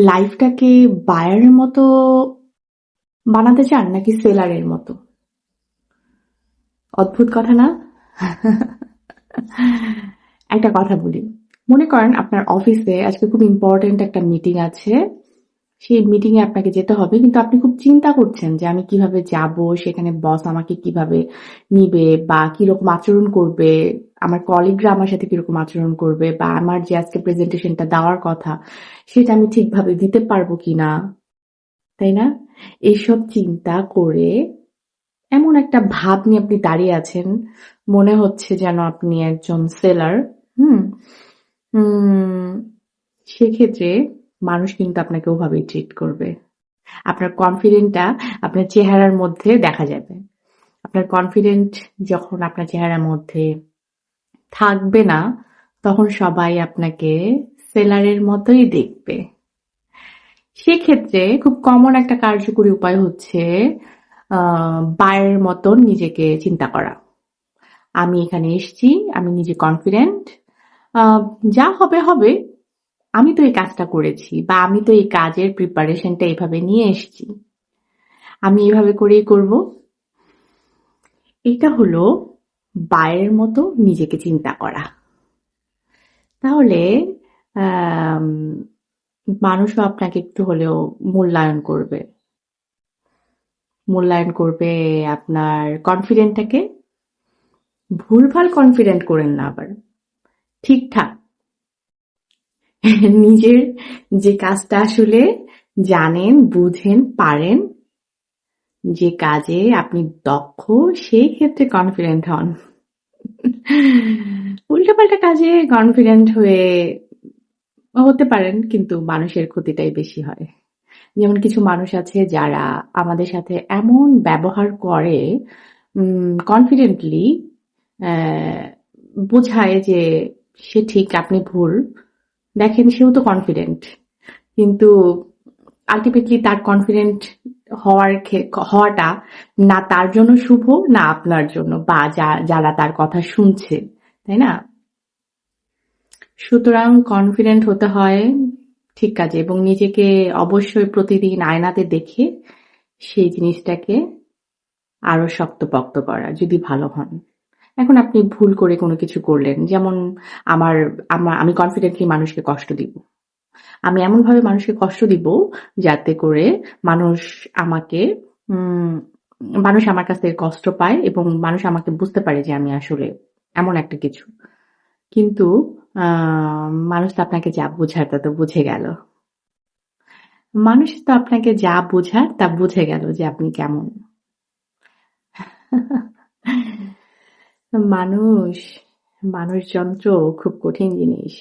লাইফটাকে বায়ারের মতো বানাতে চান নাকি সেলারের মতো? অদ্ভুত কথা না? একটা কথা বলি। মনে করেন আপনার অফিসে আজকে খুব ইম্পর্টেন্ট একটা মিটিং আছে। সেই মিটিং এ আপনাকে যেতে হবে। কিন্তু আপনি খুব চিন্তা করছেন যে আমি কিভাবে যাব, সেখানে বস আমাকে কিভাবে নিবে বা কিরকম আচরণ করবে, আমার কলিগরা আমার সাথে কিরকম আচরণ করবে বা আমার যে আজকে প্রেজেন্টেশনটা দেওয়ার কথা সেটা আমি ঠিকভাবে দিতে পারবো কিনা, তাই না? এইসব চিন্তা করে এমন একটা ভাব নিয়ে আপনি দাঁড়িয়ে আছেন, মনে হচ্ছে যেন আপনি একজন সেলার। হুম উম সেক্ষেত্রে মানুষ কিন্তু আপনাকে ওভাবেই ট্রিট করবে। আপনার কনফিডেন্টটা আপনার চেহারার মধ্যে দেখা যাবে। আপনার কনফিডেন্ট যখন আপনার চেহারার মধ্যে থাকবে না, তখন সবাই আপনাকে সেলারের মতোই দেখবে। সেক্ষেত্রে খুব কমন একটা কার্যকরী উপায় হচ্ছে বায়ের মতন নিজেকে চিন্তা করা। আমি এখানে এসছি, আমি নিজে কনফিডেন্ট। আ যা হবে, হবে। আমি তো এই কাজটা করেছি বা আমি তো এই কাজের প্রিপারেশনটা এভাবে নিয়ে এসছি। আমি এভাবে করেই করব। এটা হলো বায়ের মতো নিজেকে চিন্তা করা। তাহলে আম মানুষও আপনাকে একটু হলেও মূল্যায়ন করবে। মূল্যায়ন করবে আপনার কনফিডেন্টটাকে। ভুলভাল কনফিডেন্ট করেন না আবার। ঠিকঠাক নিজের যে কাজটা আসলে জানেন, বুঝেন, পারেন, যে কাজে আপনি দক্ষ, সেই ক্ষেত্রে কনফিডেন্ট হন। উল্টাপাল্টা কাজে কনফিডেন্ট হতে পারেন, কিন্তু মানুষের ক্ষতিটাই বেশি হয়। যেমন কিছু মানুষ আছে যারা আমাদের সাথে এমন ব্যবহার করে কনফিডেন্টলি, বোঝায় যে সে ঠিক আপনি ভুল। দেখেন সেও তো কনফিডেন্ট, কিন্তু আলটিমেটলি তার কনফিডেন্ট হওয়াটা না তার জন্য শুভ, না আপনার জন্য বা যারা তার কথা শুনছে, তাই না? সুতরাং কনফিডেন্ট হতে হয় ঠিক কাজে, এবং নিজেকে অবশ্যই প্রতিদিন আয়নাতে দেখে সেই জিনিসটাকে আরো শক্তপোক্ত করা, যদি ভালো হন। এখন আপনি ভুল করে কোনো কিছু করলেন, যেমন আমার আমি কনফিডেন্টলি মানুষকে কষ্ট দিব। আমি এমনভাবে মানুষকে কষ্ট দিব যাতে করে মানুষ আমাকে উম মানুষ আমার কাছ থেকে কষ্ট পায় এবং মানুষ আমাকে বুঝতে পারে যে আমি আসলে এমন একটা কিছু। কিন্তু আ মানুষ তো আপনাকে যা বোঝার তা তো বুঝে গেল। মানুষ তো আপনাকে যা বোঝার তা বুঝে গেল যে আপনি কেমন। মানুষ, মানুষ যন্ত্র খুব কঠিন জিনিস।